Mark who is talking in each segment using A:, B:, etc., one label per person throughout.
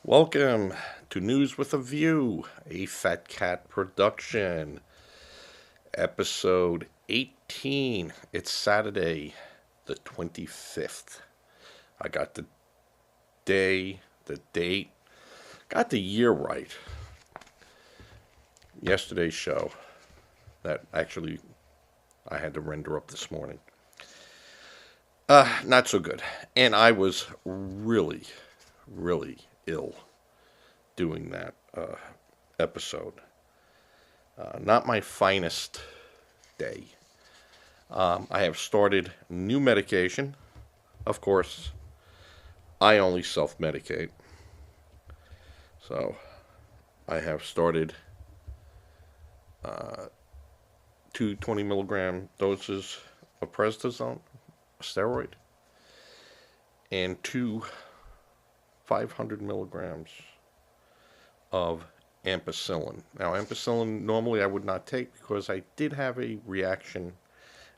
A: Welcome to News with a View, a Fat Cat production, episode 18. It's Saturday, the 25th. I got the day, the date, got the year right. Yesterday's show that actually I had to render up this morning. Not so good. And I was really ill doing that episode. Not my finest day. I have started new medication. Of course, I only self-medicate. So I have started two 20 milligram doses of prednisone, a steroid, and two 500 milligrams of ampicillin. Now, ampicillin normally I would not take because I did have a reaction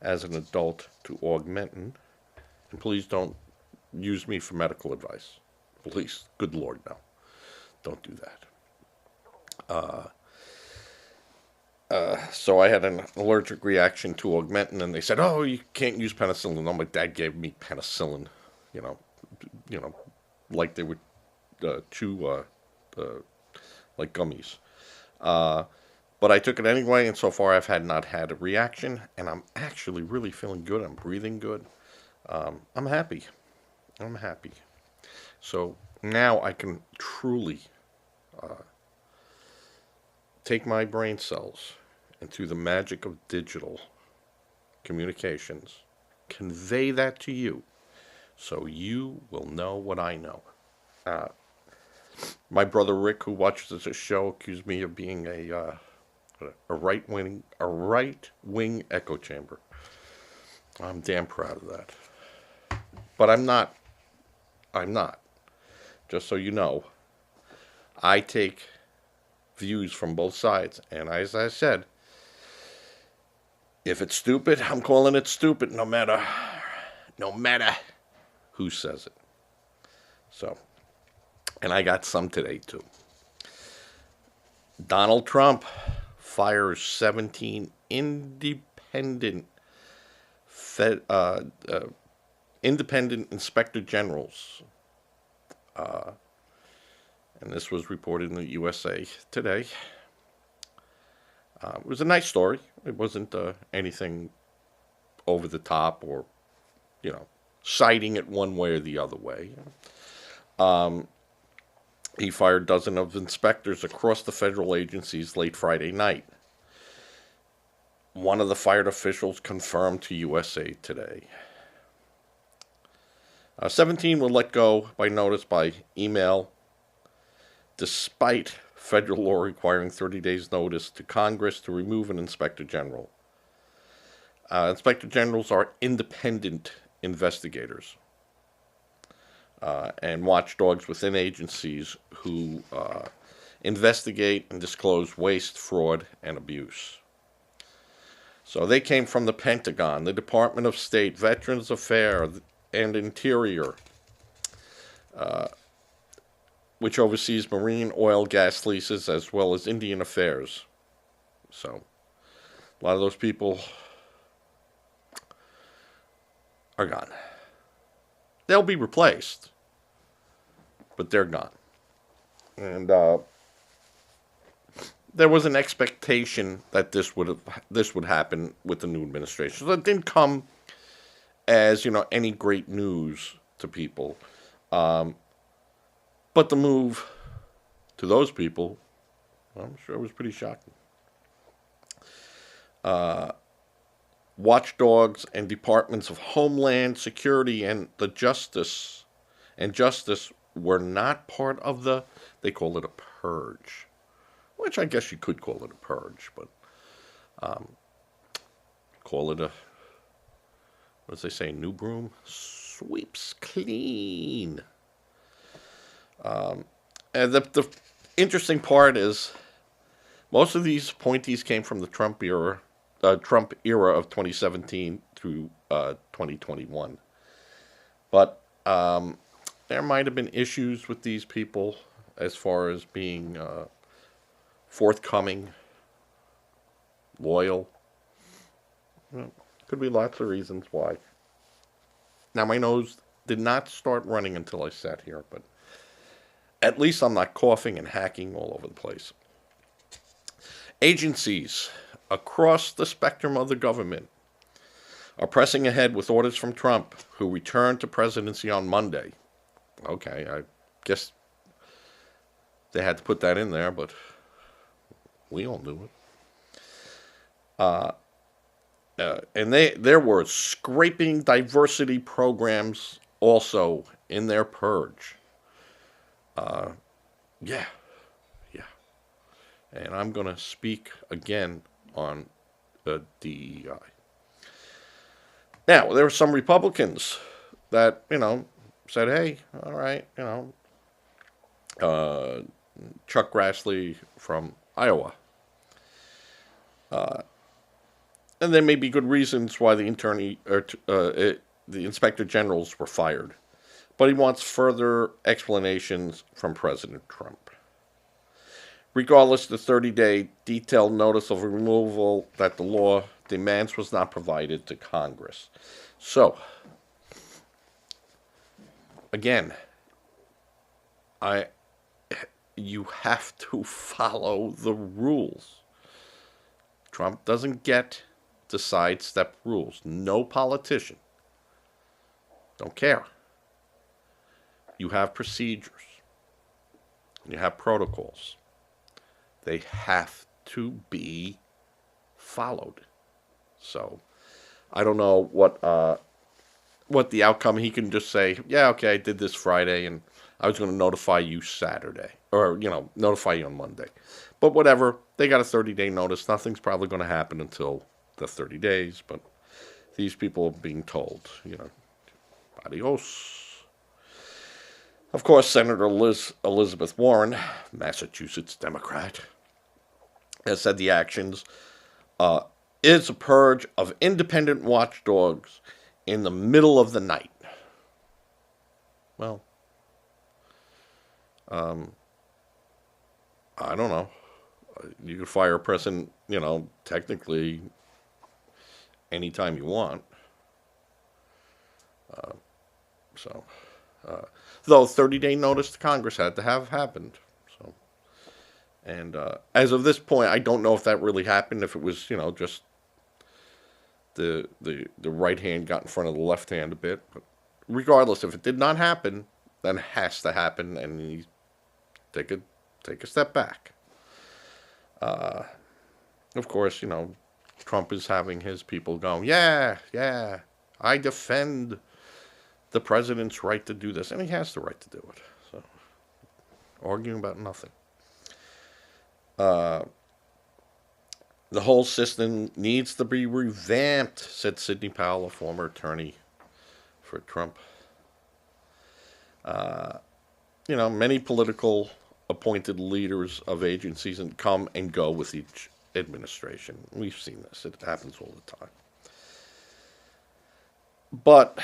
A: as an adult to Augmentin. And please don't use me for medical advice. Please, good Lord, no. Don't do that. So I had an allergic reaction to Augmentin, and they said, "Oh, you can't use penicillin." No, my dad gave me penicillin, you know, like they would chew like gummies. But I took it anyway, and so far I've not had a reaction, and I'm actually really feeling good. I'm breathing good. I'm happy. I'm happy. So now I can truly take my brain cells and through the magic of digital communications, convey that to you so you will know what I know. My brother Rick, who watches this show, accused me of being a right wing echo chamber. I'm damn proud of that. But I'm not. Just so you know, I take views from both sides, and as I said, if it's stupid, I'm calling it stupid, no matter who says it. So, and I got some today too. Donald Trump fires 17 independent inspector generals. And this was reported in the USA Today. It was a nice story. It wasn't anything over the top or, citing it one way or the other way. He fired dozens of inspectors across the federal agencies late Friday night. One of the fired officials confirmed to USA Today. 17 were let go by notice by email, despite federal law requiring 30 days notice to Congress to remove an inspector general. Inspector generals are independent investigators and watchdogs within agencies who investigate and disclose waste, fraud, and abuse. So they came from the Pentagon, the Department of State, Veterans Affairs, and Interior, which oversees marine oil gas leases as well as Indian Affairs. So a lot of those people are gone. They'll be replaced, but they're gone. And there was an expectation that this would happen with the new administration. So it didn't come as any great news to people. But the move to those people, I'm sure it was pretty shocking. Watchdogs and departments of Homeland Security and Justice were not part of they call it a purge, which I guess you could call it a purge, but call it what does they say, new broom sweeps clean. And the interesting part is most of these appointees came from the Trump era of 2017 through 2021. But there might have been issues with these people as far as being forthcoming, loyal. Well, could be lots of reasons why. Now, my nose did not start running until I sat here, but at least I'm not coughing and hacking all over the place. Agencies across the spectrum of the government are pressing ahead with orders from Trump, who returned to presidency on Monday. Okay, I guess they had to put that in there, but we all knew it. And there were scraping diversity programs also in their purge. Yeah, yeah. And I'm going to speak again on DEI. Now, there were some Republicans that, said, hey, all right, Chuck Grassley from Iowa. And there may be good reasons why the inspector generals were fired. But he wants further explanations from President Trump. Regardless, the 30-day detailed notice of removal that the law demands was not provided to Congress. So, again, you have to follow the rules. Trump doesn't get to sidestep rules. No politician. Don't care. You have procedures. You have protocols. They have to be followed. So, I don't know what the outcome. He can just say, yeah, okay, I did this Friday, and I was going to notify you Saturday, or notify you on Monday. But whatever, they got a 30-day notice. Nothing's probably going to happen until the 30 days. But these people are being told, adios. Of course, Senator Elizabeth Warren, Massachusetts Democrat, has said the actions is a purge of independent watchdogs in the middle of the night. Well, I don't know. You could fire a person, technically anytime you want. Though 30-day notice to Congress had to have happened. So, and as of this point, I don't know if that really happened. If it was, just the right hand got in front of the left hand a bit. But regardless, if it did not happen, then it has to happen, and you take a step back. Of course, Trump is having his people going, yeah, I defend the president's right to do this, and he has the right to do it. So, arguing about nothing. The whole system needs to be revamped, said Sidney Powell, a former attorney for Trump. Many political appointed leaders of agencies and come and go with each administration. We've seen this. It happens all the time. But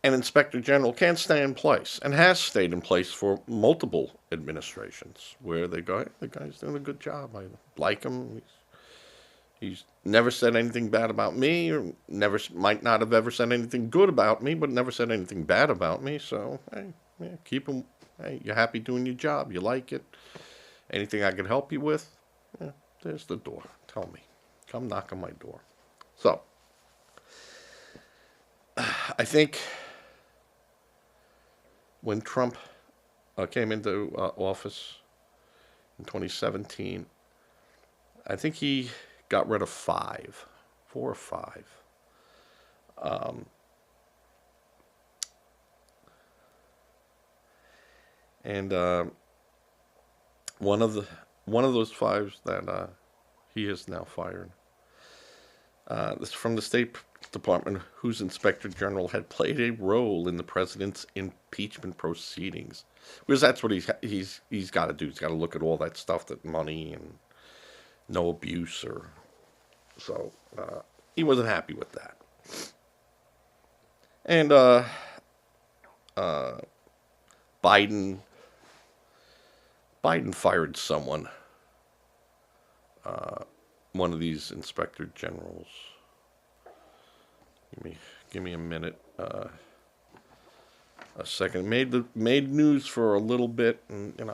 A: an inspector general can stay in place and has stayed in place for multiple administrations where they go, hey, the guy's doing a good job. I like him. He's never said anything bad about me, or might not have ever said anything good about me, but never said anything bad about me. So, hey, keep him. Hey, you're happy doing your job. You like it. Anything I can help you with? Yeah, there's the door. Tell me. Come knock on my door. So, I think when Trump came into office in 2017, I think he got rid of 4 or 5. And one of those 5 that he is now fired. This is from the State Department, whose Inspector General had played a role in the president's impeachment proceedings, because that's what he's got to do. He's got to look at all that stuff, that money and no abuse, so he wasn't happy with that. And Biden Biden fired someone, one of these inspector generals. Give me a minute, a second. Made news for a little bit, and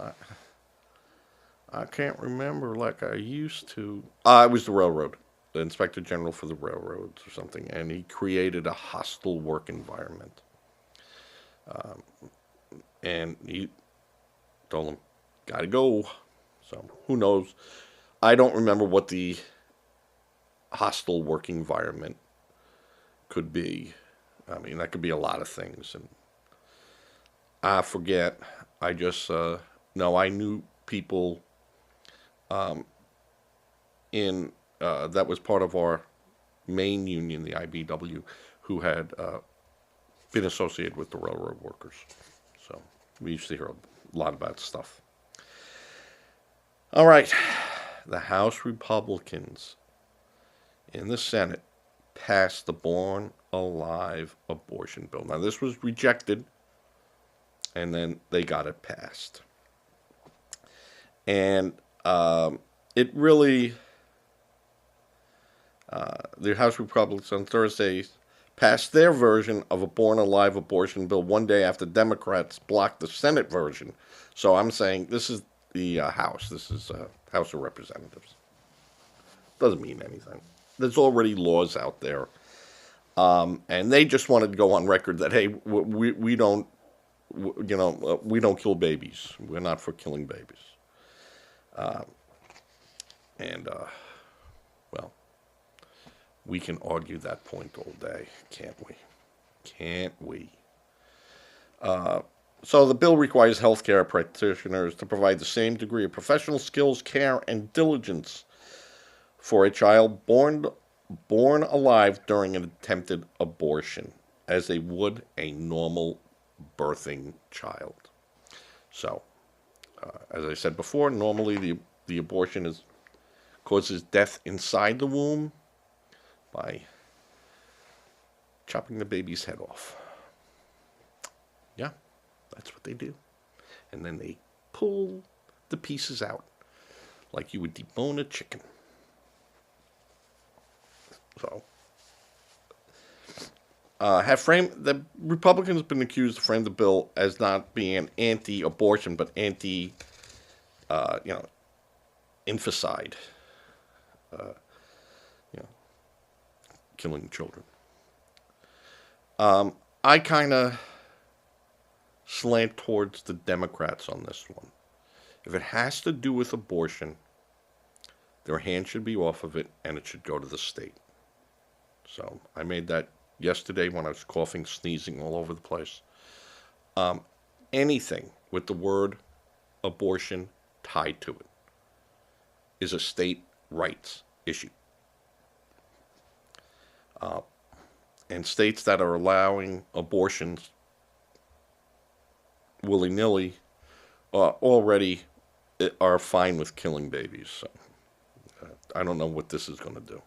A: I can't remember like I used to. It was the railroad, the inspector general for the railroads or something, and he created a hostile work environment. And he told him, "Gotta go." So who knows? I don't remember what the hostile work environment could be. I mean, that could be a lot of things, and I forget. I just no. I knew people in that was part of our main union, the IBW, who had been associated with the railroad workers. So we used to hear a lot about stuff. All right, the House Republicans in the Senate passed the Born Alive abortion bill. Now, this was rejected, and then they got it passed. And it really, the House Republicans on Thursday passed their version of a Born Alive abortion bill one day after Democrats blocked the Senate version. So I'm saying this is the House. This is House of Representatives. Doesn't mean anything. There's already laws out there. And they just wanted to go on record that, hey, we don't, we don't kill babies. We're not for killing babies. Well, we can argue that point all day, can't we? Can't we? So the bill requires healthcare practitioners to provide the same degree of professional skills, care, and diligence for a child born alive during an attempted abortion as they would a normal birthing child. So, as I said before, normally the abortion causes death inside the womb by chopping the baby's head off. Yeah, that's what they do. And then they pull the pieces out like you would debone a chicken. So, the Republicans have been accused of framing the bill as not being anti-abortion, but infanticide, killing children. I kind of slant towards the Democrats on this one. If it has to do with abortion, their hand should be off of it, and it should go to the state. So I made that yesterday when I was coughing, sneezing all over the place. Anything with the word abortion tied to it is a state rights issue. And states that are allowing abortions willy-nilly already are fine with killing babies. So I don't know what this is going to do.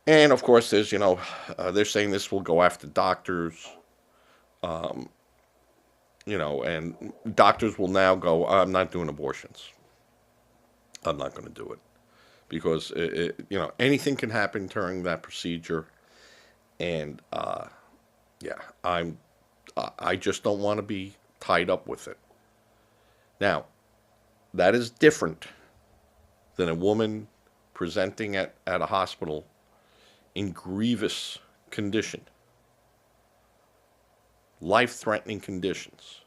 A: And of course, there's, they're saying this will go after doctors, and doctors will now go, I'm not doing abortions. I'm not going to do it. Because, anything can happen during that procedure. And, I just don't want to be tied up with it. Now, that is different than a woman presenting at a hospital in grievous condition, life-threatening conditions.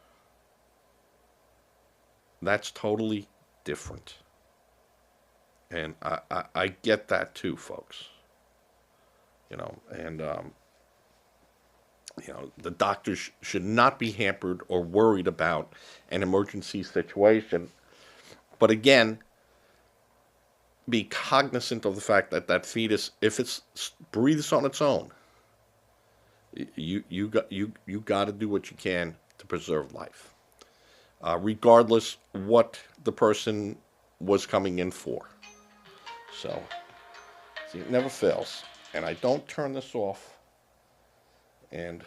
A: That's totally different. And I get that too, folks. The doctors should not be hampered or worried about an emergency situation. But again, be cognizant of the fact that that fetus, if it breathes on its own, you got to do what you can to preserve life, regardless what the person was coming in for. So, see, it never fails. And I don't turn this off. And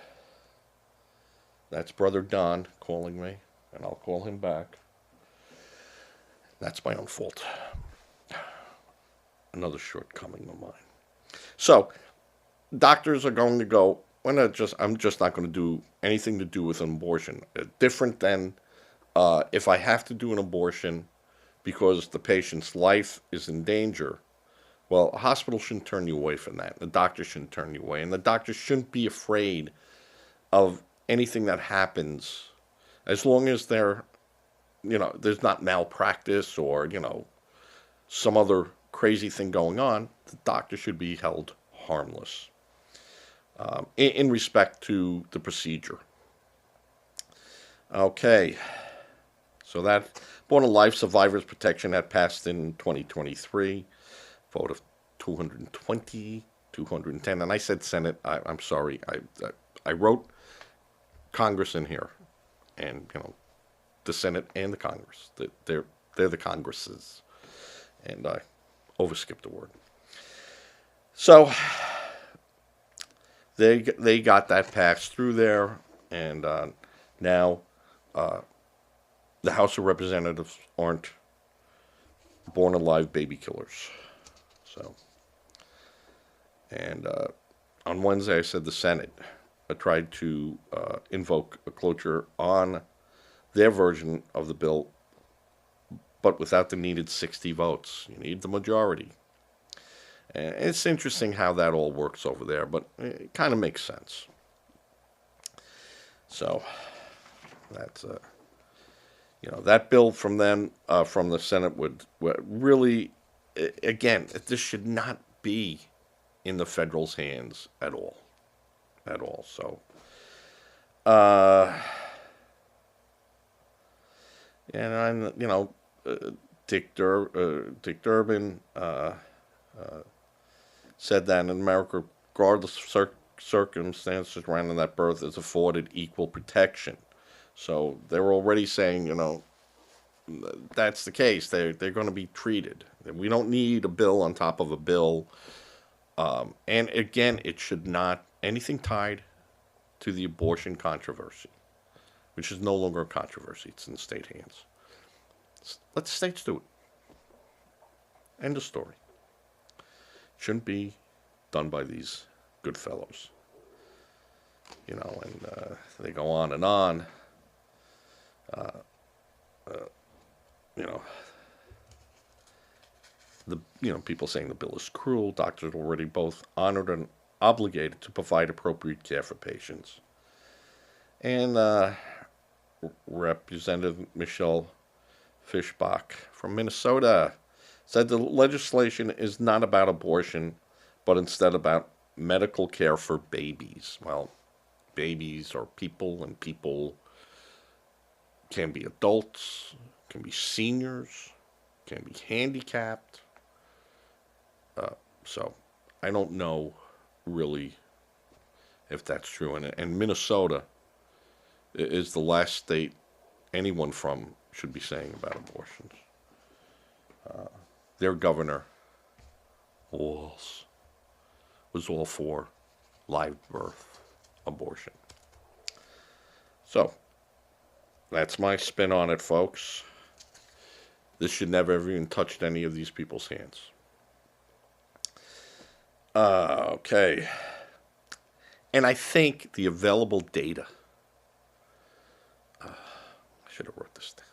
A: that's Brother Don calling me, and I'll call him back. That's my own fault. Another shortcoming of mine. So, doctors are going to go, I'm just not going to do anything to do with an abortion. Different than if I have to do an abortion because the patient's life is in danger. Well, a hospital shouldn't turn you away from that. The doctor shouldn't turn you away. And the doctor shouldn't be afraid of anything that happens as long as there's not malpractice or, some other crazy thing going on. The doctor should be held harmless in respect to the procedure. Okay. So that Born to Life Survivors Protection had passed in 2023. Vote of 220, 210. And I said Senate. I'm sorry. I wrote Congress in here. And, the Senate and the Congress. They're the Congresses. And I overskipped a word. So they got that passed through there. And now the House of Representatives aren't born alive baby killers. So, and on Wednesday I said the Senate tried to invoke a cloture on their version of the bill, but without the needed 60 votes. You need the majority. And it's interesting how that all works over there, but it kind of makes sense. So that's that bill from them, from the Senate would really, again, this should not be in the federal's hands at all. So, and I'm, Dick Durbin said that in America, regardless of circumstances surrounding that birth, is afforded equal protection. So they're already saying, that's the case. They're going to be treated. We don't need a bill on top of a bill. And again, it should not anything tied to the abortion controversy, which is no longer a controversy. It's in the state hands. Let the states do it. End of story. Shouldn't be done by these good fellows. And they go on and on. People saying the bill is cruel. Doctors are already both honored and obligated to provide appropriate care for patients. And Representative Michelle Fischbach from Minnesota said the legislation is not about abortion, but instead about medical care for babies. Well, babies are people, and people can be adults, can be seniors, can be handicapped. So I don't know really if that's true. And Minnesota is the last state anyone from should be saying about abortions. Their governor was all for live birth abortion. So that's my spin on it, folks. This should never have even touched any of these people's hands. Okay. And I think the available data, I should have wrote this down.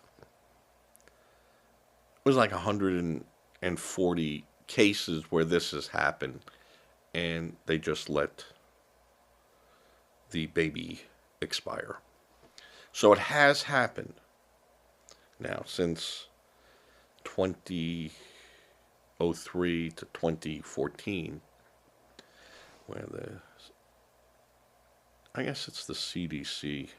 A: It was like 140 cases where this has happened, and they just let the baby expire. So it has happened now since 2003 to 2014, where I guess it's the CDC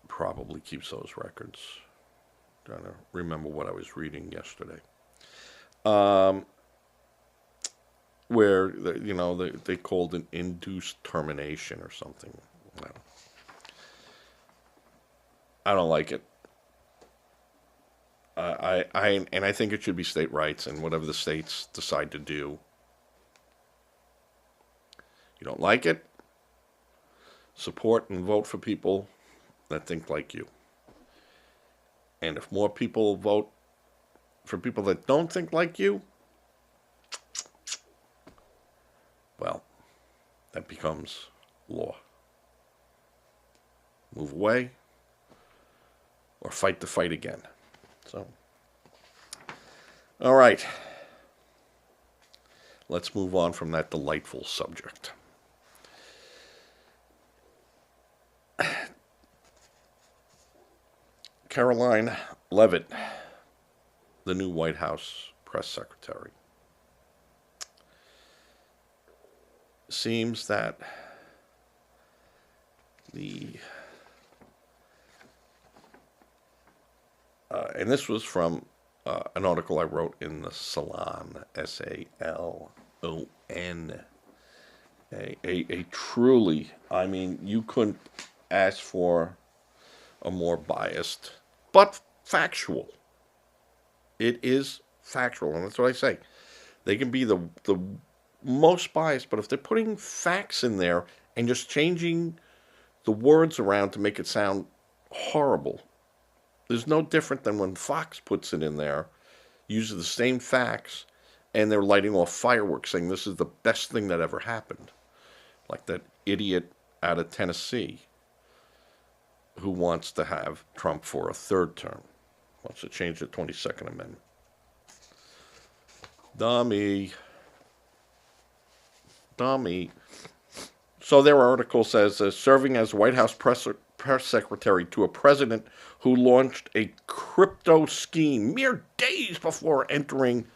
A: probably keeps those records. Trying to remember what I was reading yesterday. Where they called an induced termination or something. I don't like it. I think it should be state rights, and whatever the states decide to do. You don't like it? Support and vote for people that think like you. And if more people vote for people that don't think like you, well, that becomes law. Move away or fight the fight again. So, all right. Let's move on from that delightful subject. Caroline Leavitt, the new White House press secretary. Seems that and this was from an article I wrote in the Salon, Salon. A truly, I mean, you couldn't ask for a more biased, but factual. It is factual, and that's what I say. They can be the most biased, but if they're putting facts in there and just changing the words around to make it sound horrible, there's no different than when Fox puts it in there, uses the same facts, and they're lighting off fireworks saying this is the best thing that ever happened. Like that idiot out of Tennessee who wants to have Trump for a third term. Wants to change the 22nd Amendment. Dummy. So their article says, serving as White House press secretary to a president who launched a crypto scheme mere days before entering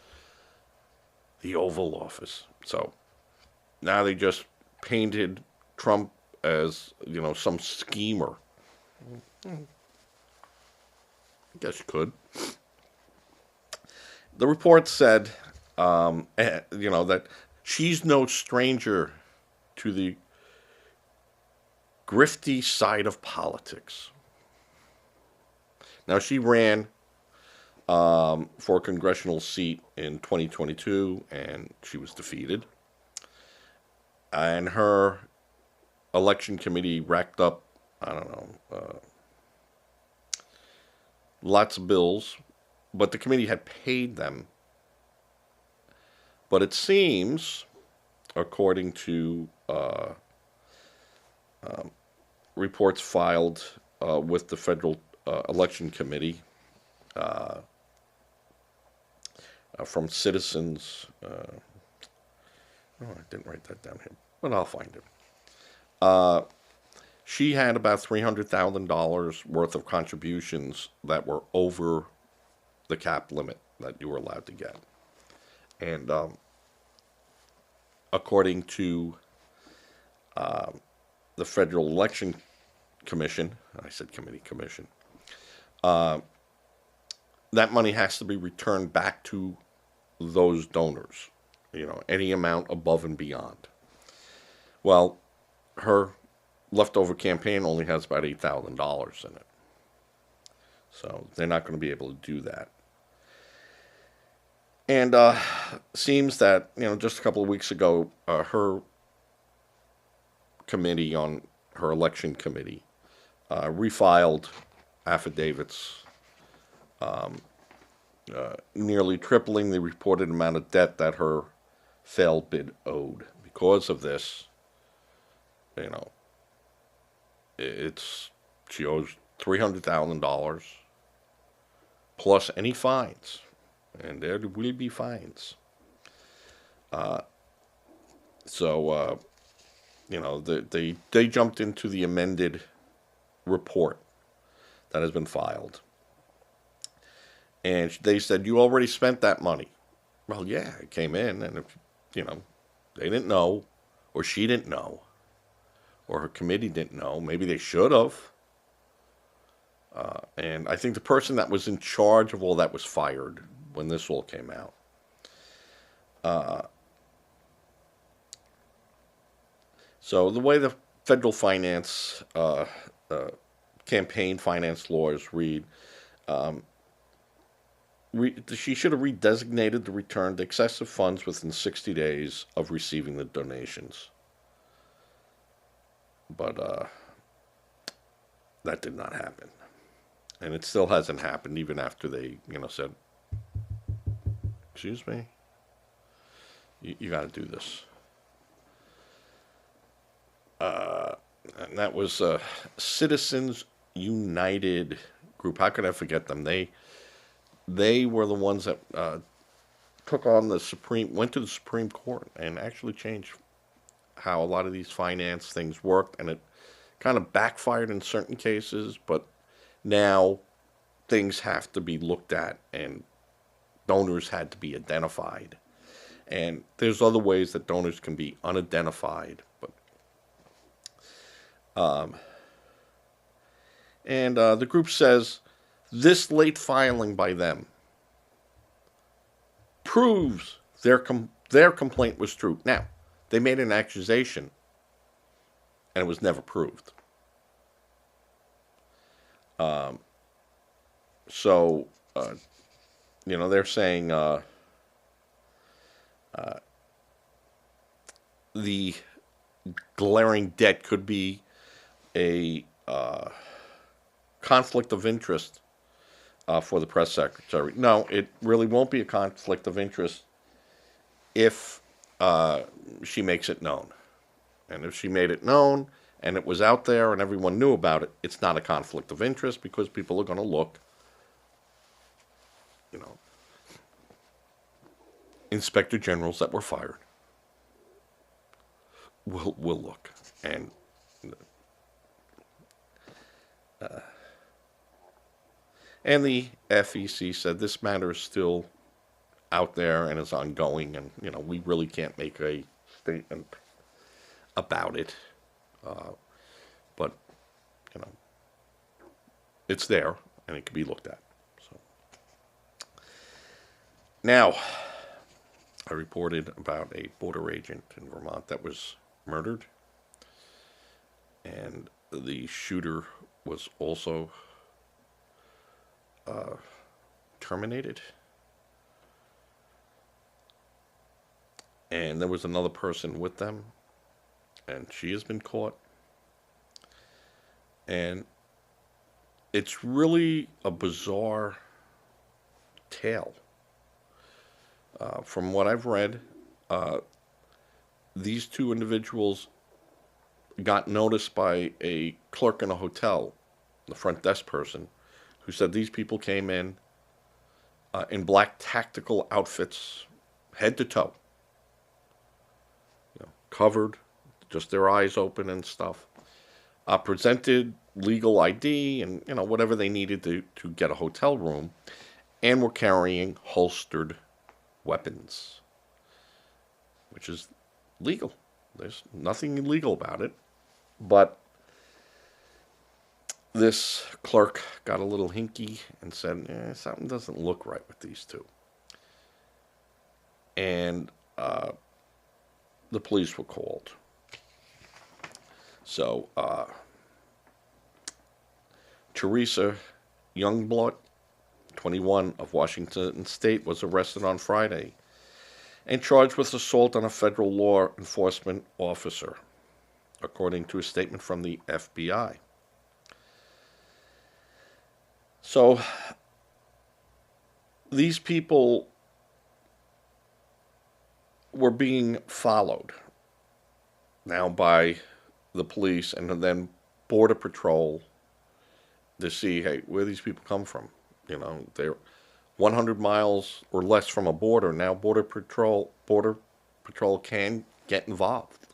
A: the Oval Office. So now they just painted Trump as, some schemer. I guess you could. The report said, that she's no stranger to the grifty side of politics. Now, she ran for a congressional seat in 2022, and she was defeated. And her election committee racked up, lots of bills, but the committee had paid them. But it seems, according to reports filed with the Federal Election Committee from citizens, I didn't write that down here, but I'll find it. She had about $300,000 worth of contributions that were over the cap limit that you were allowed to get. And according to the Federal Election Commission, I said commission, that money has to be returned back to those donors, any amount above and beyond. Well, her leftover campaign only has about $8,000 in it. So they're not going to be able to do that. And seems that, just a couple of weeks ago, her committee on her election committee refiled affidavits nearly tripling the reported amount of debt that her failed bid owed. Because of this, she owes $300,000 plus any fines. And there will be fines. They jumped into the amended report that has been filed. And they said, you already spent that money. Well, yeah, it came in. And, if they didn't know, or she didn't know, or her committee didn't know, maybe they should have. And I think the person that was in charge of all that was fired when this all came out. So the way the federal finance, campaign finance laws read, she should have redesignated the returned excessive funds within 60 days of receiving the donations. But that did not happen. And it still hasn't happened, even after they, said, "Excuse me, you got to do this." And that was Citizens United group. How could I forget them? They were the ones that took on went to the Supreme Court and actually changed how a lot of these finance things worked, and it kind of backfired in certain cases, but now things have to be looked at, and donors had to be identified. And there's other ways that donors can be unidentified, but the group says this late filing by them proves their complaint was true. Now, they made an accusation, and it was never proved. So, they're saying the glaring debt could be a conflict of interest for the press secretary. No, it really won't be a conflict of interest if she makes it known. And if she made it known and it was out there and everyone knew about it, it's not a conflict of interest because people are going to look. Inspector generals that were fired will look. And the FEC said this matter is still out there and is ongoing, and we really can't make a statement about it. But it's there and it can be looked at. So now, I reported about a border agent in Vermont that was murdered, and the shooter was also terminated. And there was another person with them, and she has been caught. And it's really a bizarre tale. From what I've read, these two individuals got noticed by a clerk in a hotel, the front desk person, who said these people came in black tactical outfits, head to toe, covered, just their eyes open and stuff, presented legal ID and whatever they needed to get a hotel room, and were carrying holstered weapons, which is legal. There's nothing illegal about it. But this clerk got a little hinky and said, something doesn't look right with these two. And the police were called. So Teresa Youngblood, 21, of Washington State, was arrested on Friday and charged with assault on a federal law enforcement officer, according to a statement from the FBI. So these people were being followed now by the police and then Border Patrol to see, hey, where these people come from. They're 100 miles or less from a border. Now Border Patrol can get involved.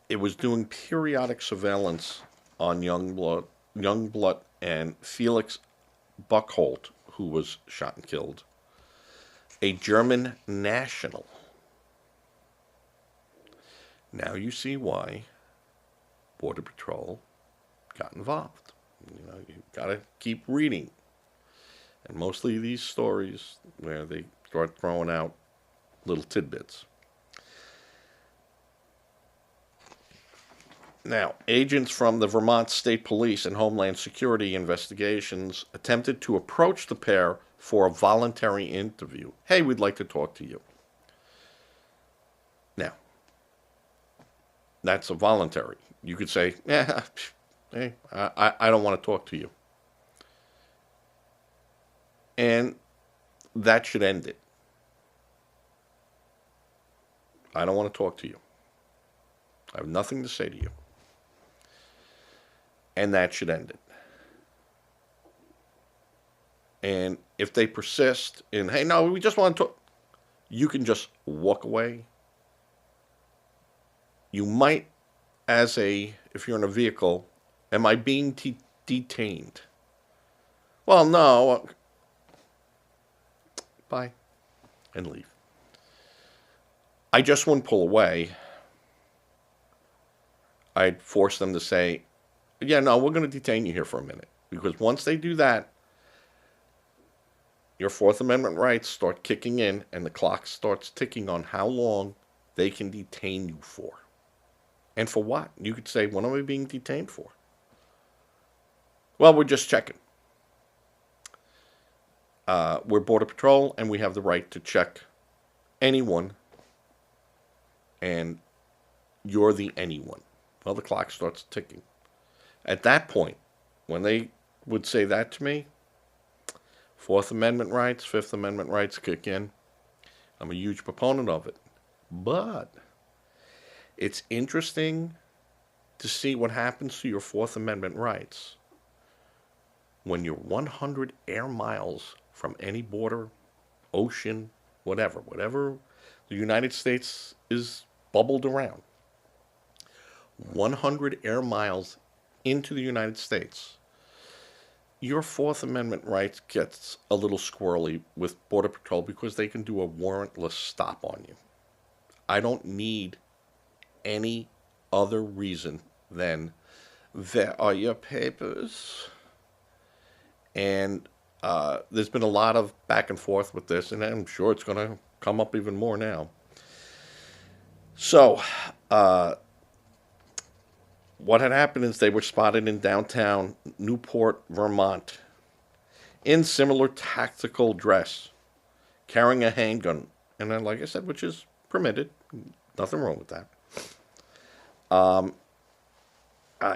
A: It was doing periodic surveillance on Youngblood and Felix Buchholz, who was shot and killed, a German national. Now you see why Border Patrol got involved. You've got to keep reading. And mostly these stories where they start throwing out little tidbits. Now, agents from the Vermont State Police and Homeland Security investigations attempted to approach the pair for a voluntary interview. Hey, we'd like to talk to you. Now, that's a voluntary. You could say, yeah, hey, I don't want to talk to you. And that should end it. I don't want to talk to you. I have nothing to say to you. And that should end it. And if they persist in, hey, no, we just want to talk, you can just walk away. You might, if you're in a vehicle, am I being detained? Well, no. Bye. And leave. I just wouldn't pull away. I'd force them to say, yeah, no, we're going to detain you here for a minute. Because once they do that, your Fourth Amendment rights start kicking in and the clock starts ticking on how long they can detain you for. And for what? You could say, what am I being detained for? Well, we're just checking. We're Border Patrol and we have the right to check anyone. And you're the anyone. Well, the clock starts ticking. At that point, when they would say that to me, Fourth Amendment rights, Fifth Amendment rights kick in. I'm a huge proponent of it. But it's interesting to see what happens to your Fourth Amendment rights when you're 100 air miles from any border, ocean, whatever the United States is bubbled around. 100 air miles into the United States. Your Fourth Amendment rights gets a little squirrely with Border Patrol because they can do a warrantless stop on you. I don't need any other reason than there are your papers. And there's been a lot of back and forth with this, and I'm sure it's going to come up even more now. So, what had happened is they were spotted in downtown Newport, Vermont, in similar tactical dress, carrying a handgun. And then, like I said, which is permitted. Nothing wrong with that.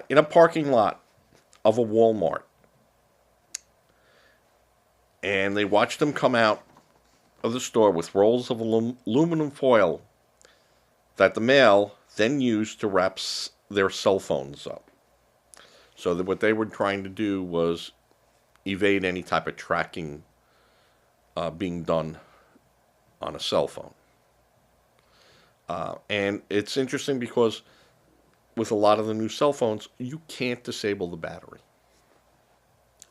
A: In a parking lot of a Walmart. And they watched them come out of the store with rolls of aluminum foil that the male then used to wrap their cell phones up. So that what they were trying to do was evade any type of tracking being done on a cell phone. And it's interesting because with a lot of the new cell phones, you can't disable the battery.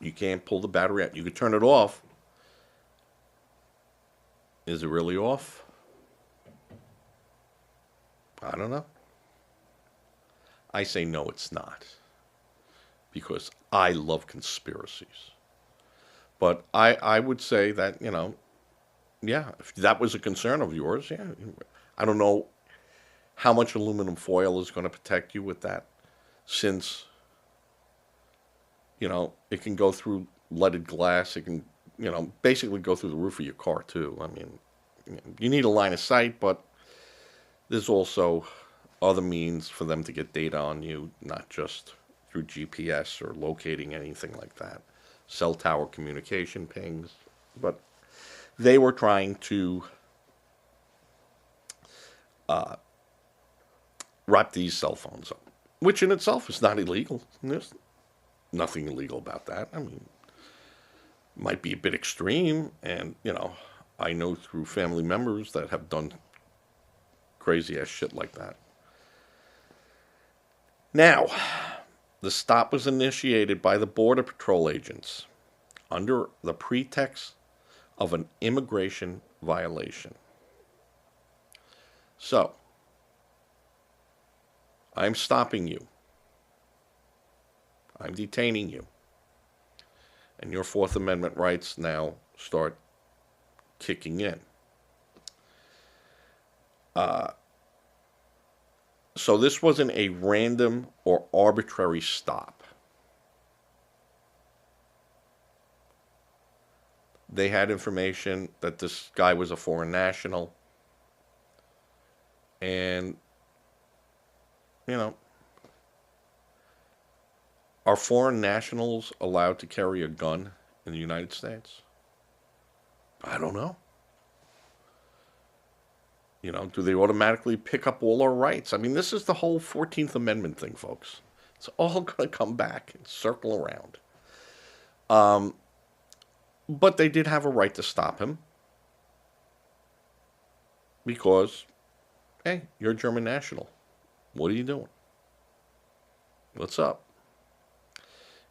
A: You can't pull the battery out. You can turn it off. Is it really off? I don't know. I say no, it's not. Because I love conspiracies. But I would say that, yeah, if that was a concern of yours, yeah. I don't know how much aluminum foil is going to protect you with that, since, it can go through leaded glass. It can, basically go through the roof of your car, too. I mean, you need a line of sight, but there's also other means for them to get data on you, not just through GPS or locating anything like that. Cell tower communication pings. But they were trying to wrap these cell phones up, which in itself is not illegal. There's nothing illegal about that. I mean, might be a bit extreme, and, I know through family members that have done crazy ass shit like that. Now, the stop was initiated by the Border Patrol agents under the pretext of an immigration violation. So, I'm stopping you. I'm detaining you. And your Fourth Amendment rights now start kicking in. So this wasn't a random or arbitrary stop. They had information that this guy was a foreign national. And, you know, are foreign nationals allowed to carry a gun in the United States? I don't know. You know, do they automatically pick up all our rights? I mean, this is the whole 14th Amendment thing, folks. It's all going to come back and circle around. But they did have a right to stop him because, hey, you're a German national. What are you doing? What's up?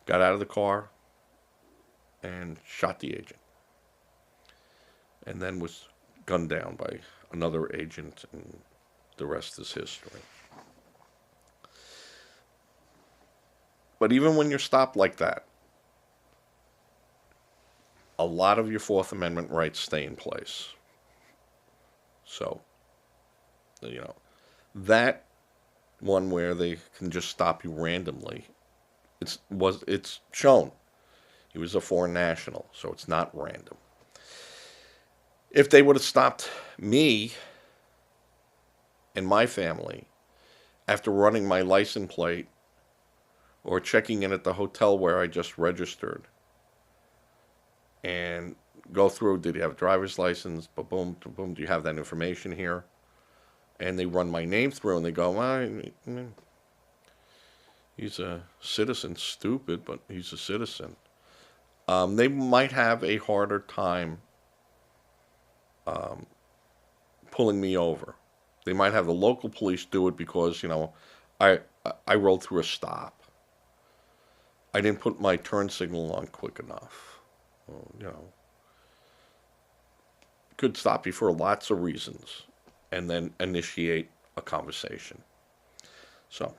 A: Got out of the car and shot the agent. And then was gunned down by another agent, and the rest is history. But even when you're stopped like that, a lot of your Fourth Amendment rights stay in place. So, you know, that one where they can just stop you randomly, it's shown he was a foreign national, so it's not random. If they would have stopped me and my family after running my license plate or checking in at the hotel where I just registered and go through, did you have a driver's license? Boom, boom, do you have that information here? And they run my name through and they go, well, he's a citizen, stupid, but he's a citizen. They might have a harder time pulling me over. They might have the local police do it because, you know, I rolled through a stop. I didn't put my turn signal on quick enough. Well, you know, could stop you for lots of reasons and then initiate a conversation. So,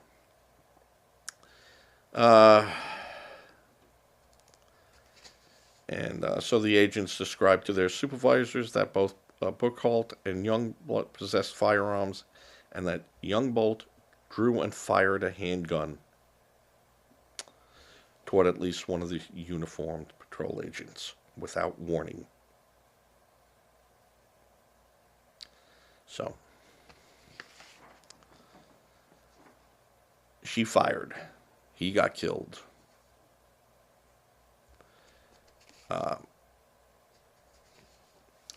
A: so the agents described to their supervisors that both Buchholz and Youngblood possessed firearms, and that Youngbolt drew and fired a handgun toward at least one of the uniformed patrol agents without warning. So, she fired. He got killed.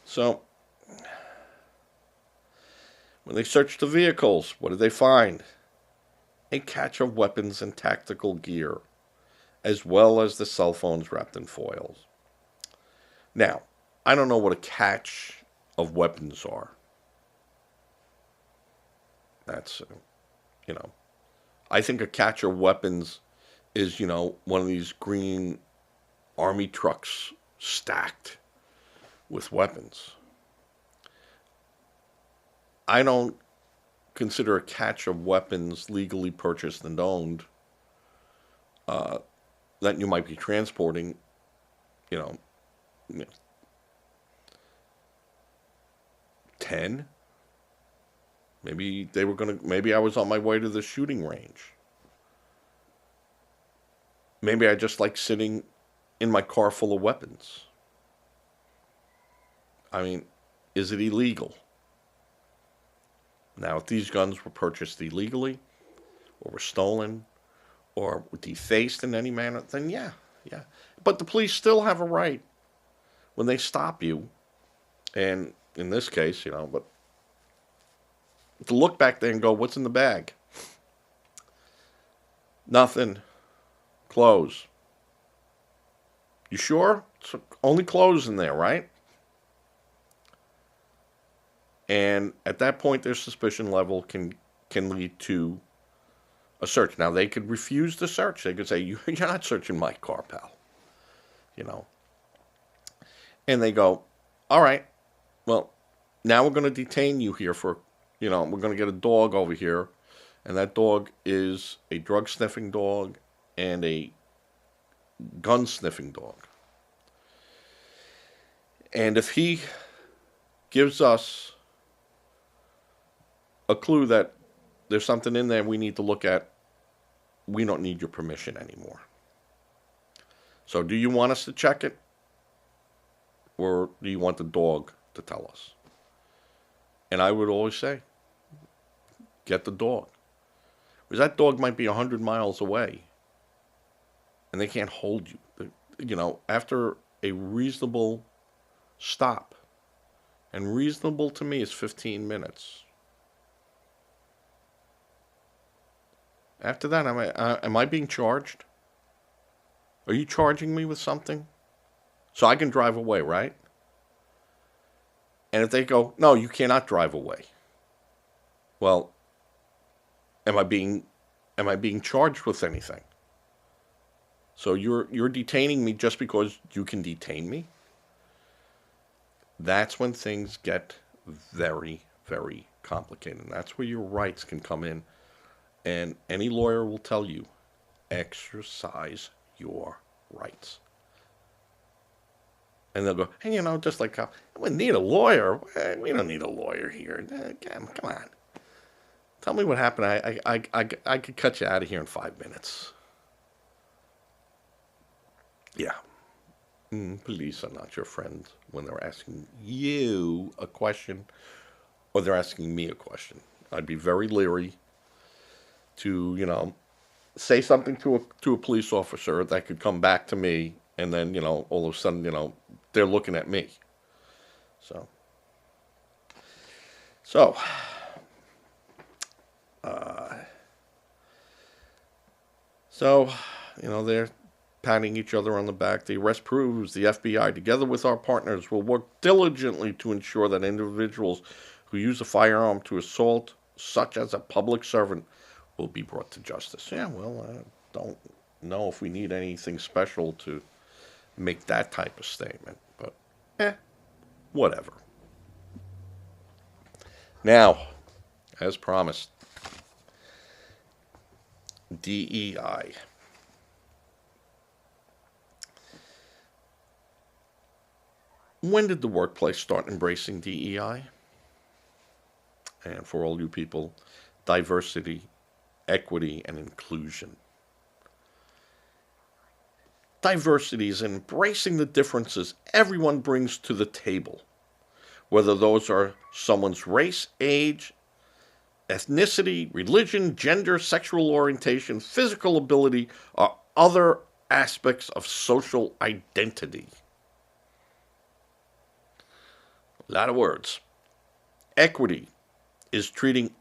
A: So, when they searched the vehicles, what did they find? A cache of weapons and tactical gear, as well as the cell phones wrapped in foils. Now, I don't know what a cache of weapons are. That's, you know, I think a cache of weapons is, you know, one of these green army trucks stacked with weapons. I don't consider a cache of weapons legally purchased and owned that you might be transporting, you know, 10. Maybe they were going to, maybe I was on my way to the shooting range. Maybe I just like sitting in my car full of weapons. I mean, is it illegal? Now, if these guns were purchased illegally, or were stolen, or defaced in any manner, then yeah. But the police still have a right, when they stop you, and in this case, you know, but to look back there and go, what's in the bag? Nothing. Clothes. You sure? It's only clothes in there, right? And at that point, their suspicion level can lead to a search. Now, they could refuse the search. They could say, you're not searching my car, pal. You know. And they go, all right, well, now we're going to detain you here for, you know, we're going to get a dog over here. And that dog is a drug-sniffing dog and a gun-sniffing dog. And if he gives us a clue that there's something in there we need to look at, we don't need your permission anymore. So do you want us to check it? Or do you want the dog to tell us? And I would always say, get the dog. Because that dog might be 100 miles away and they can't hold you. After a reasonable stop, and reasonable to me is 15 minutes. After that, am I being charged? Are you charging me with something? So I can drive away, right? And if they go, no, you cannot drive away. Well, am I being charged with anything? So you're detaining me just because you can detain me? That's when things get very, very complicated. And that's where your rights can come in. And any lawyer will tell you, exercise your rights. And they'll go, hey, just like, we need a lawyer. We don't need a lawyer here. Come on. Tell me what happened. I could cut you out of here in 5 minutes. Yeah. Police are not your friend when they're asking you a question or they're asking me a question. I'd be very leery to, say something to a police officer that could come back to me, and then, all of a sudden, they're looking at me. So, they're patting each other on the back. The arrest proves the FBI, together with our partners, will work diligently to ensure that individuals who use a firearm to assault, such as a public servant, will be brought to justice. Yeah, well, I don't know if we need anything special to make that type of statement, but whatever. Now, as promised, DEI. When did the workplace start embracing DEI? And for all you people, diversity, equity, and inclusion. Diversity is embracing the differences everyone brings to the table, whether those are someone's race, age, ethnicity, religion, gender, sexual orientation, physical ability, or other aspects of social identity. A lot of words. Equity is treating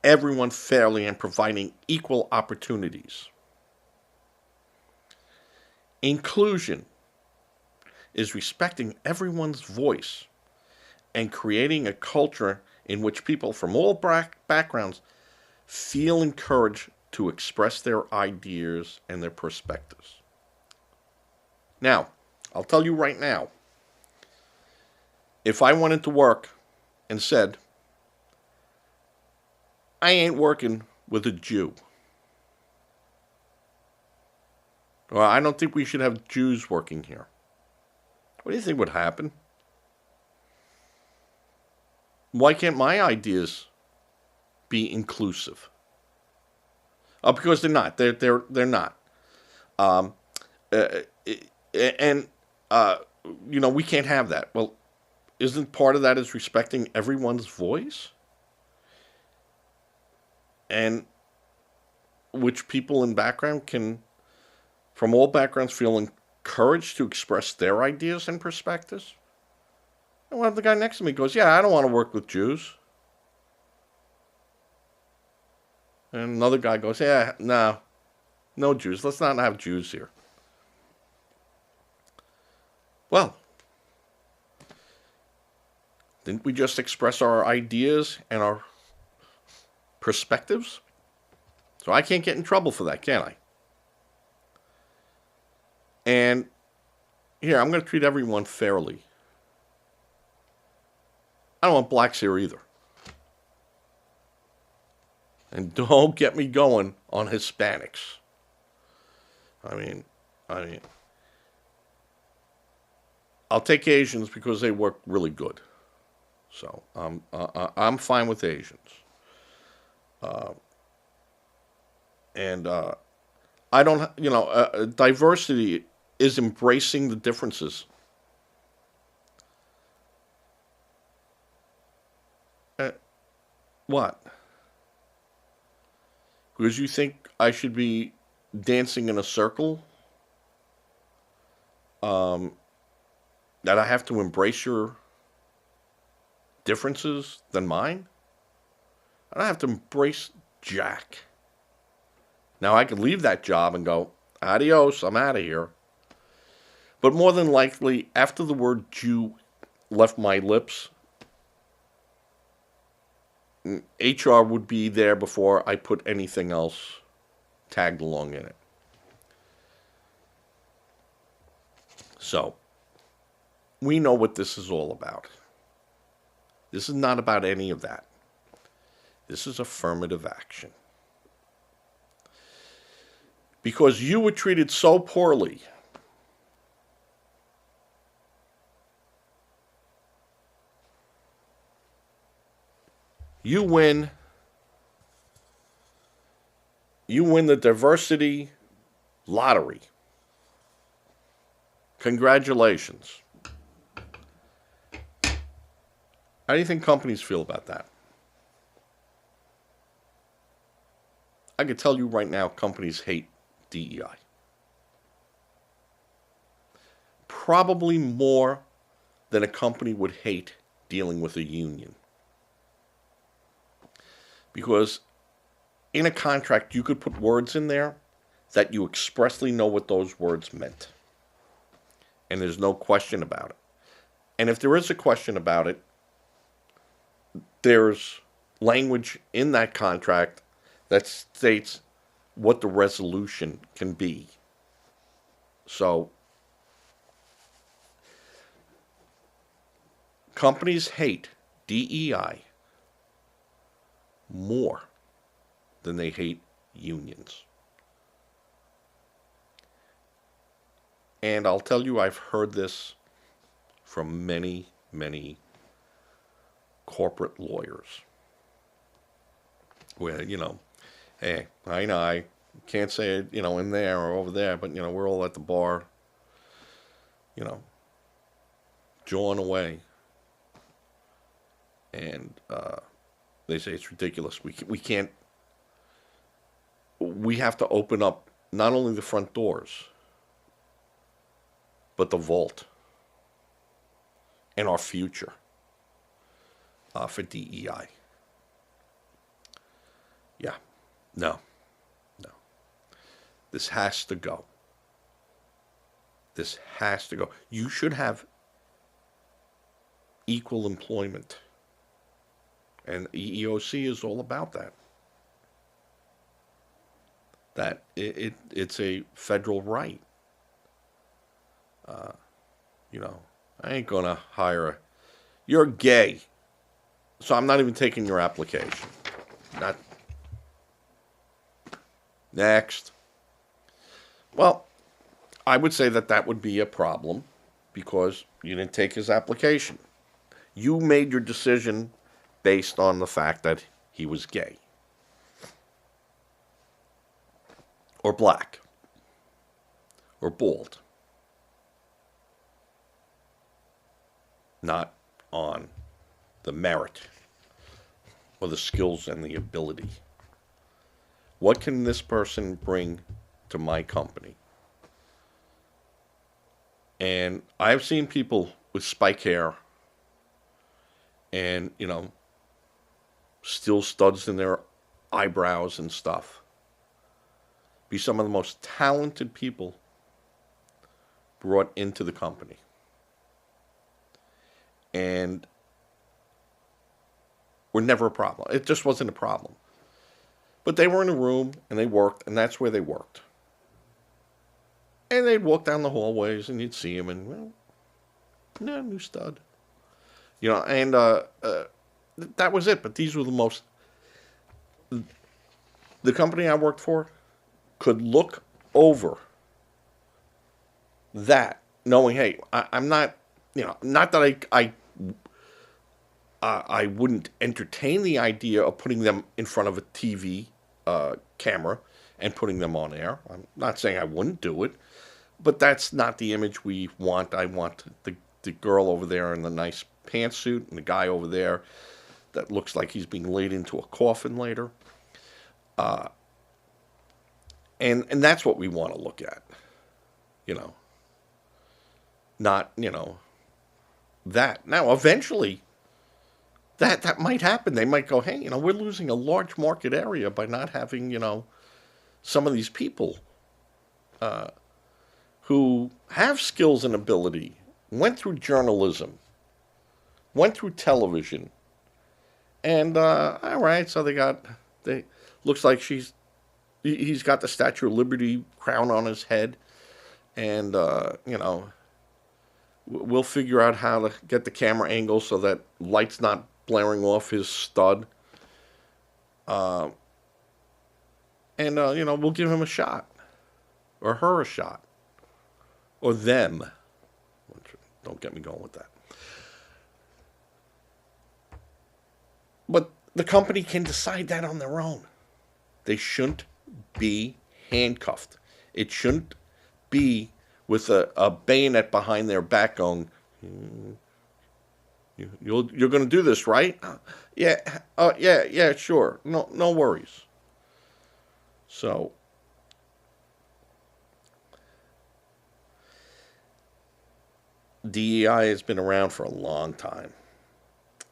A: everyone fairly and providing equal opportunities. Inclusion is respecting everyone's voice and creating a culture in which people from all backgrounds feel encouraged to express their ideas and their perspectives. Now, I'll tell you right now, if I went into work and said, I ain't working with a Jew, or I don't think we should have Jews working here, what do you think would happen? Why can't my ideas be inclusive? Because they're not. They're not. We can't have that. Well, isn't part of that is respecting everyone's voice? And which people in background can, from all backgrounds, feel encouraged to express their ideas and perspectives? And what if the guy next to me goes, yeah, I don't want to work with Jews. And another guy goes, yeah, no Jews. Let's not have Jews here. Well, didn't we just express our ideas and our perspectives? So I can't get in trouble for that, can I? And here, I'm going to treat everyone fairly. I don't want blacks here either. And don't get me going on Hispanics. I mean, I'll take Asians because they work really good. So I'm fine with Asians. I don't, diversity is embracing the differences. What? Because you think I should be dancing in a circle? Um, that I have to embrace your differences than mine? I don't have to embrace Jack. Now I could leave that job and go, adios, I'm out of here. But more than likely, after the word Jew left my lips, HR would be there before I put anything else tagged along in it. So, we know what this is all about. This is not about any of that. This is affirmative action. Because you were treated so poorly, you win the diversity lottery. Congratulations. How do you think companies feel about that? I can tell you right now, companies hate DEI. Probably more than a company would hate dealing with a union. Because in a contract, you could put words in there that you expressly know what those words meant. And there's no question about it. And if there is a question about it, there's language in that contract that states what the resolution can be. So, companies hate DEI more than they hate unions. And I'll tell you, I've heard this from many, many corporate lawyers. Where, hey, I know I can't say it, in there or over there, but, we're all at the bar, jawing away. And they say it's ridiculous. We can't, we have to open up not only the front doors, but the vault and our future for DEI. Yeah, no. This has to go. This has to go. You should have equal employment. And EEOC is all about that. That it's a federal right. I ain't going to hire you're gay, so I'm not even taking your application. Not. Next. Well, I would say that would be a problem because you didn't take his application. You made your decision based on the fact that he was gay. Or black. Or bald. Not on the merit or the skills and the ability. What can this person bring to my company? And I've seen people with spike hair and, steel studs in their eyebrows and stuff be some of the most talented people brought into the company. And were never a problem. It just wasn't a problem. But they were in a room and they worked, and that's where they worked. And they'd walk down the hallways and you'd see him and, well, no, new stud. And that was it. But these were the company I worked for could look over that, knowing, hey, I'm not, not that I wouldn't entertain the idea of putting them in front of a TV camera and putting them on air. I'm not saying I wouldn't do it, but that's not the image we want. I want the girl over there in the nice pantsuit and the guy over there that looks like he's being laid into a coffin later. And that's what we want to look at, you know, not, that. Now, eventually, that might happen. They might go, hey, we're losing a large market area by not having, some of these people who have skills and ability, went through journalism, went through television, and all right, so they looks like he's got the Statue of Liberty crown on his head, and we'll figure out how to get the camera angle so that light's not blaring off his stud, and we'll give him a shot, or her a shot, or them. Don't get me going with that. But the company can decide that on their own. They shouldn't be handcuffed. It shouldn't be with a bayonet behind their back going, you're going to do this, right? Yeah, yeah, sure. No worries. So, DEI has been around for a long time.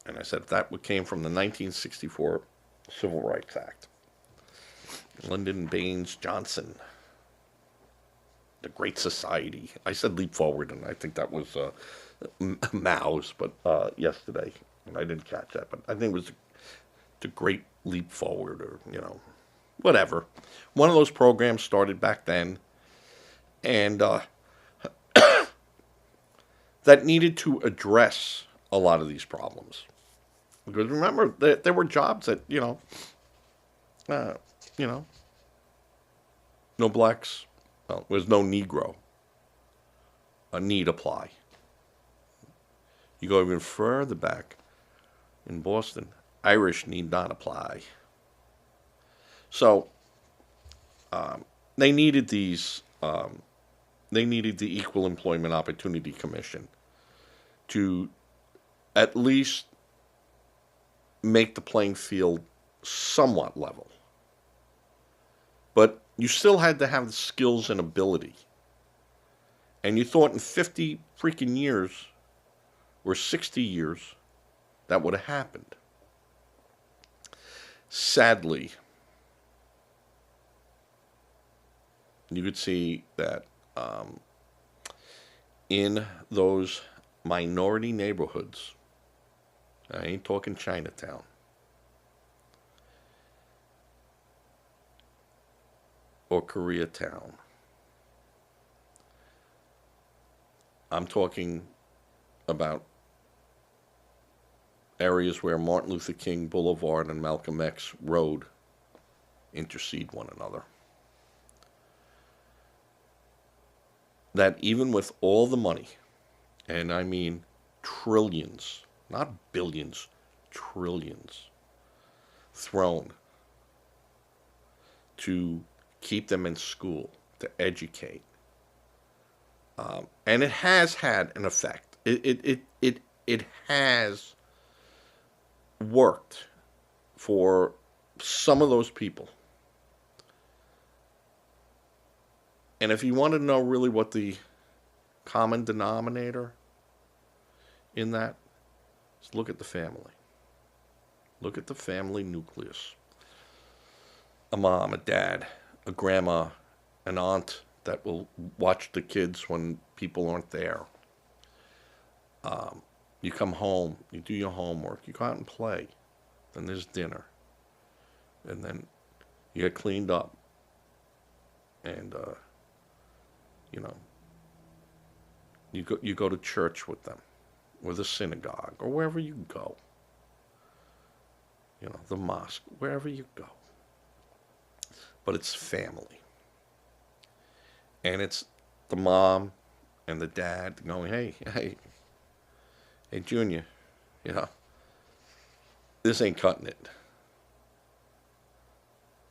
A: And I said that came from the 1964 Civil Rights Act. Lyndon Baines Johnson, the Great Society. I said leap forward, and I think that was Mao's, but yesterday, and I didn't catch that. But I think it was the Great Leap Forward, or whatever. One of those programs started back then, and that needed to address a lot of these problems. Because remember, there were jobs that no blacks, well, there was no Negro. A need apply. You go even further back in Boston, Irish need not apply. So they needed these. They needed the Equal Employment Opportunity Commission to at least make the playing field somewhat level. But you still had to have the skills and ability. And you thought in 50 freaking years, or 60 years, that would have happened. Sadly, you could see that in those minority neighborhoods, I ain't talking Chinatown, or Koreatown. I'm talking about areas where Martin Luther King Boulevard and Malcolm X Road intercede one another. That even with all the money, and I mean trillions, not billions, trillions, thrown to keep them in school, to educate. And it has had an effect. It has worked for some of those people. And if you want to know really what the common denominator in that is, look at the family. Look at the family nucleus. A mom, a dad, a grandma, an aunt that will watch the kids when people aren't there. You come home, you do your homework, you go out and play. Then there's dinner. And then you get cleaned up. And, you go to church with them, or the synagogue, or wherever you go. The mosque, wherever you go. But it's family. And it's the mom and the dad going, hey, Junior, this ain't cutting it.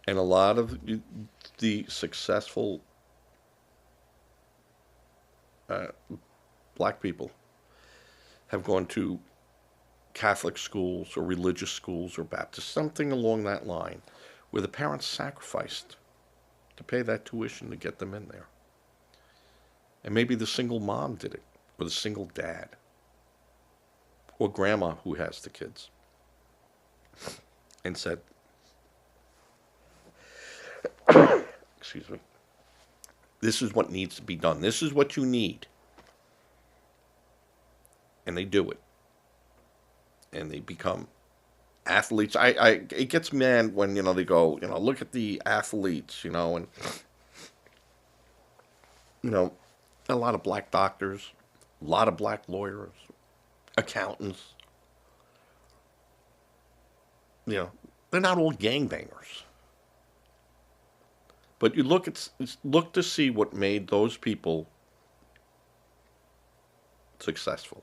A: And a lot of the successful black people have gone to Catholic schools or religious schools or Baptist, something along that line, where the parents sacrificed to pay that tuition to get them in there. And maybe the single mom did it, or the single dad, or grandma who has the kids, and said, excuse me, this is what needs to be done. This is what you need. And they do it. And they become athletes. It gets mad when, they go, look at the athletes, and, a lot of black doctors, a lot of black lawyers, accountants. They're not all gangbangers. But you look to see what made those people successful.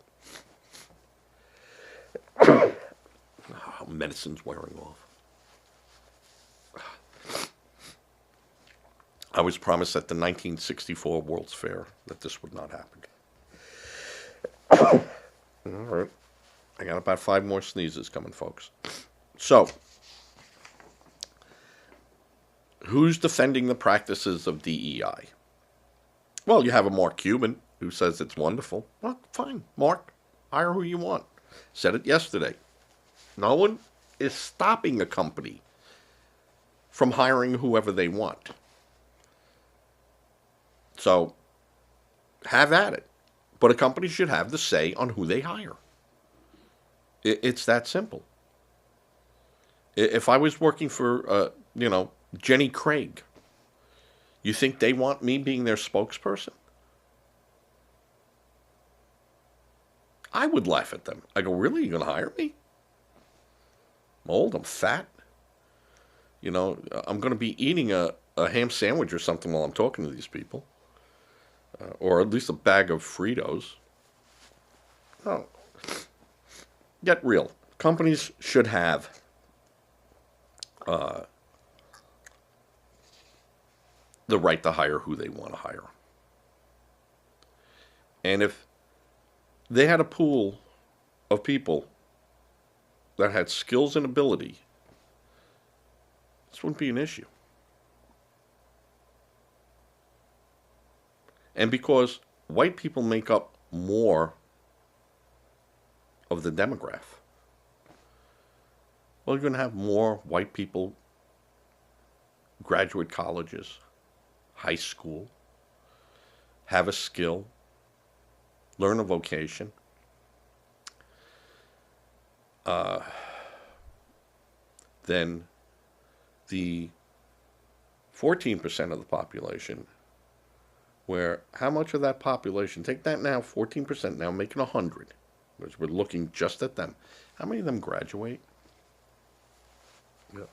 A: Oh, medicine's wearing off. I was promised at the 1964 World's Fair that this would not happen. All right. I got about 5 more sneezes coming, folks. So, who's defending the practices of DEI? Well, you have a Mark Cuban who says it's wonderful. Well, fine, Mark, hire who you want. Said it yesterday. No one is stopping a company from hiring whoever they want. So, have at it. But a company should have the say on who they hire. It's that simple. If I was working for, Jenny Craig, you think they want me being their spokesperson? I would laugh at them. I go, really? You're going to hire me? I'm old, I'm fat. I'm going to be eating a ham sandwich or something while I'm talking to these people. Or at least a bag of Fritos. No. Get real. Companies should have the right to hire who they want to hire. And if they had a pool of people that had skills and ability, this wouldn't be an issue. And because white people make up more of the demographic, well, you're going to have more white people graduate colleges, high school, have a skill, learn a vocation. Then the 14% of the population, where how much of that population, take that now, 14% now, make it 100, because we're looking just at them. How many of them graduate? Yeah.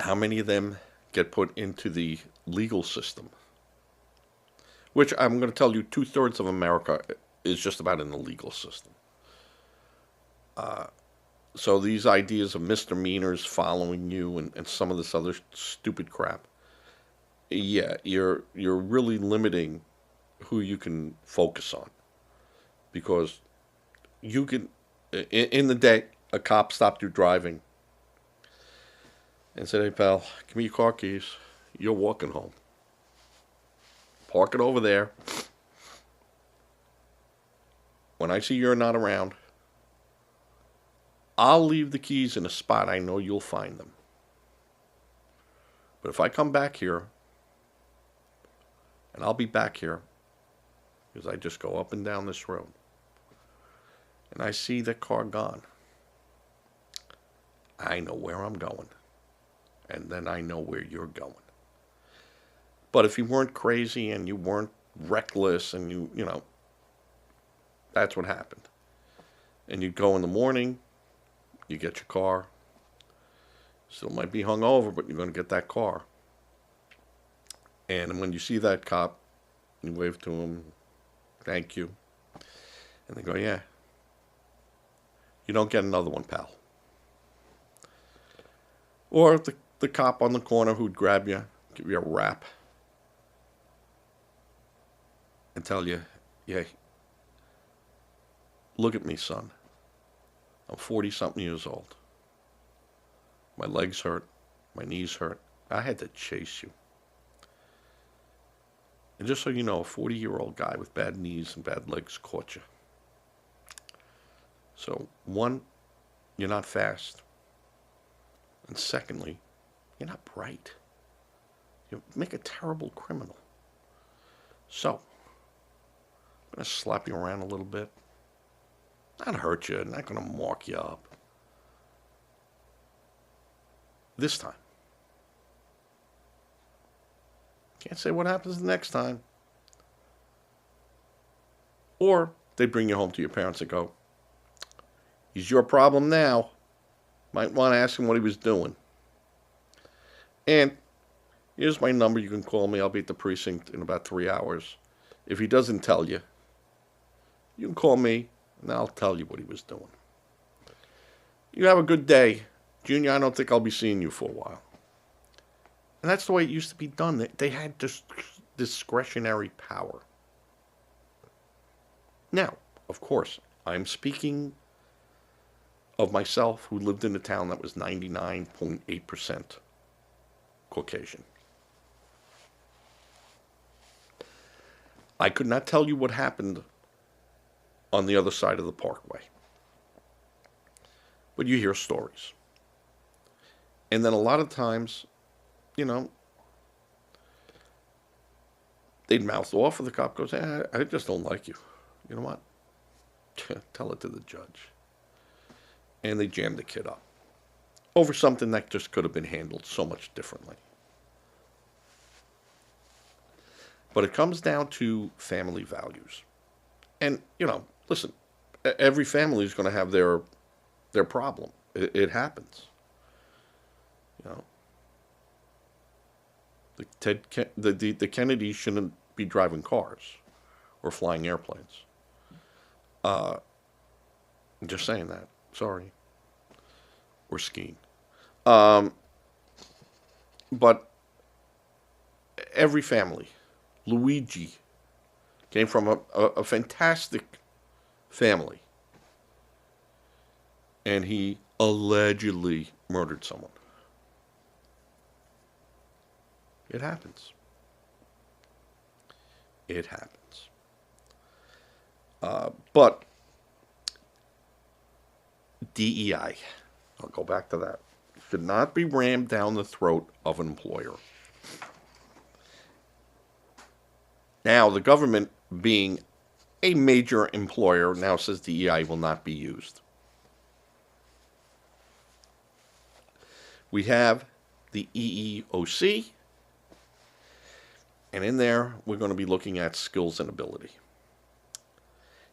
A: How many of them get put into the legal system? Which I'm going to tell you, 2/3 of America is just about in the legal system. So these ideas of misdemeanors following you and some of this other stupid crap, yeah, you're really limiting who you can focus on. Because you can, in the day, a cop stopped you driving and said, hey, pal, give me your car keys. You're walking home. Park it over there. When I see you're not around, I'll leave the keys in a spot I know you'll find them. But if I come back here, and I'll be back here, because I just go up and down this road, and I see the car gone, I know where I'm going. And then I know where you're going. But if you weren't crazy and you weren't reckless and you that's what happened. And you go in the morning, you get your car. Still might be hungover, but you're going to get that car. And when you see that cop, you wave to him, thank you. And they go, yeah. You don't get another one, pal. Or the cop on the corner who'd grab you, give you a rap, and tell you, yeah, look at me, son. I'm 40-something years old. My legs hurt. My knees hurt. I had to chase you. And just so you know, a 40-year-old guy with bad knees and bad legs caught you. So, one, you're not fast. And secondly, you're not bright. You make a terrible criminal. So, I'm going to slap you around a little bit. Not hurt you, not going to mark you up. This time. Can't say what happens the next time. Or they bring you home to your parents and go, he's your problem now. Might want to ask him what he was doing. And here's my number. You can call me. I'll be at the precinct in about 3 hours. If he doesn't tell you, you can call me and I'll tell you what he was doing. You have a good day. Junior, I don't think I'll be seeing you for a while. And that's the way it used to be done. They had discretionary power. Now, of course, I'm speaking of myself, who lived in a town that was 99.8% Caucasian. I could not tell you what happened on the other side of the parkway. But you hear stories. And then a lot of times, they'd mouth off, and the cop goes, I just don't like you. You know what? Tell it to the judge. And they jammed the kid up over something that just could have been handled so much differently. But it comes down to family values. And, listen, every family is going to have their problem. It happens. The Kennedys shouldn't be driving cars or flying airplanes. I'm just saying that. Sorry. Or skiing. But every family, Luigi came from a fantastic family. And he allegedly murdered someone. It happens. It happens. But DEI, I'll go back to that, should not be rammed down the throat of an employer. Now, the government, being a major employer, now says DEI will not be used. We have the EEOC, and in there, we're going to be looking at skills and ability.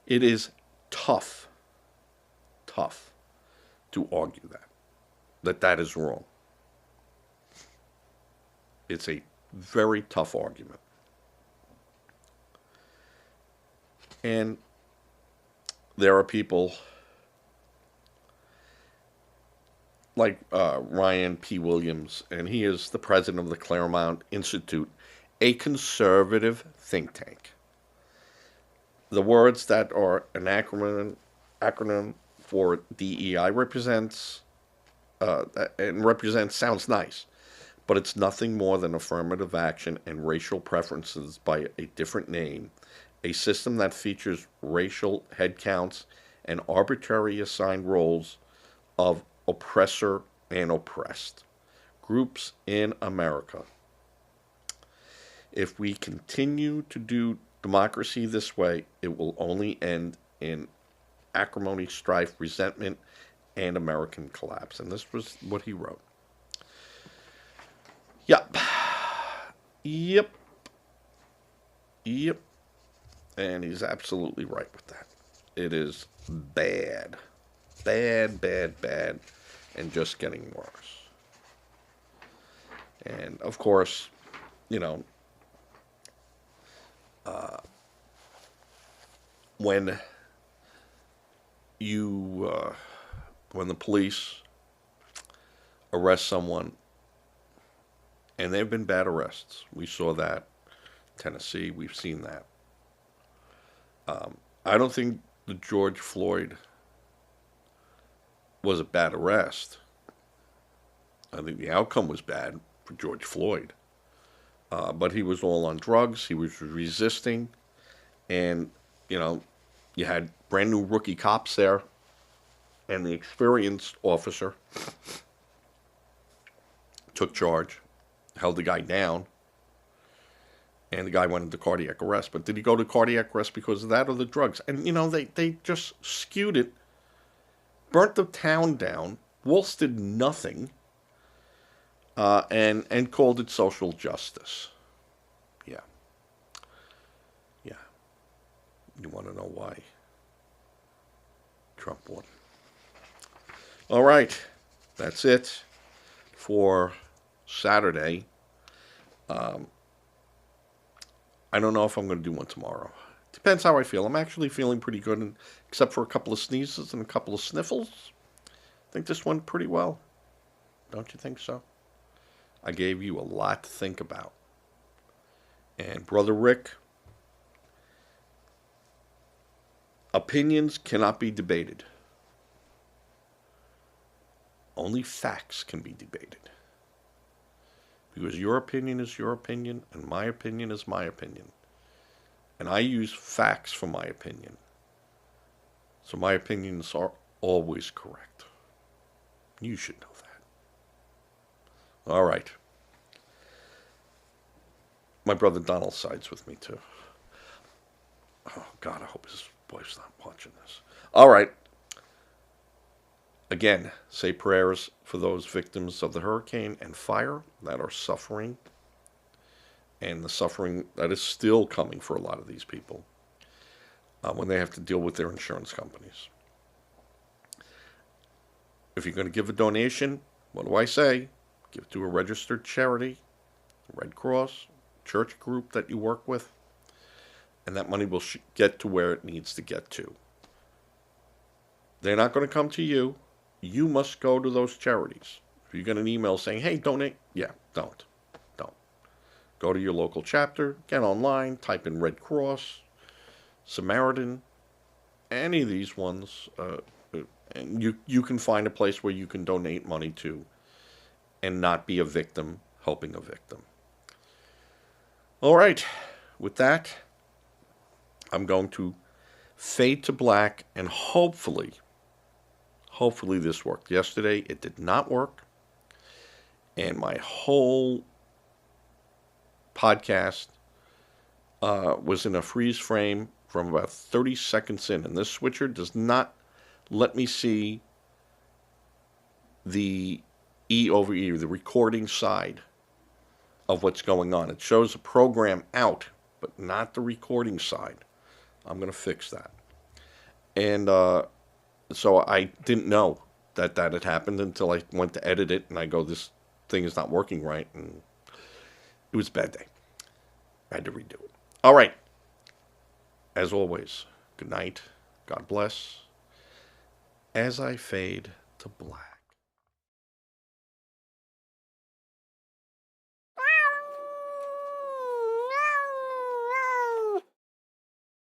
A: It is tough to argue that is wrong. It's a very tough argument. And there are people like Ryan P. Williams, and he is the president of the Claremont Institute, a conservative think tank. The words that are an acronym for DEI represents sounds nice, but it's nothing more than affirmative action and racial preferences by a different name, a system that features racial headcounts and arbitrary assigned roles of oppressor and oppressed groups in America. If we continue to do democracy this way, it will only end in acrimony, strife, resentment, and American collapse. And this was what he wrote. Yep. And he's absolutely right with that. It is bad. Bad. And just getting worse. And, of course, when the police arrest someone, and they've been bad arrests. We saw that Tennessee. We've seen that. I don't think the George Floyd was a bad arrest. I think the outcome was bad for George Floyd. But he was all on drugs. He was resisting. And, you know, you had brand new rookie cops there. And the experienced officer took charge, held the guy down, and the guy went into cardiac arrest. But did he go to cardiac arrest because of that or the drugs? And, they just skewed it, burnt the town down. Waltz did nothing, and called it social justice. Yeah. Yeah. You want to know why Trump won? All right. That's it for Saturday. I don't know if I'm going to do one tomorrow. Depends how I feel. I'm actually feeling pretty good, and except for a couple of sneezes and a couple of sniffles. I think this went pretty well. Don't you think so? I gave you a lot to think about. And Brother Rick, opinions cannot be debated. Only facts can be debated. Because your opinion is your opinion, and my opinion is my opinion. And I use facts for my opinion. So my opinions are always correct. You should know that. All right. My brother Donald sides with me, too. Oh, God, I hope his wife's not watching this. All right. Again, say prayers for those victims of the hurricane and fire that are suffering, and the suffering that is still coming for a lot of these people when they have to deal with their insurance companies. If you're going to give a donation, what do I say? Give it to a registered charity, Red Cross, church group that you work with, and that money will get to where it needs to get to. They're not going to come to you. You must go to those charities. If you get an email saying, hey, donate, yeah, don't. Go to your local chapter, get online, type in Red Cross, Samaritan, any of these ones, and you can find a place where you can donate money to and not be a victim helping a victim. All right, with that, I'm going to fade to black, and hopefully this worked. Yesterday, it did not work, and my whole podcast was in a freeze frame from about 30 seconds in, and this switcher does not let me see the E over E, the recording side of what's going on. It shows the program out, but not the recording side. I'm going to fix that. And so I didn't know that had happened until I went to edit it, and I go, this thing is not working right, and it was a bad day. I had to redo it. All right. As always, good night. God bless. As I fade to black.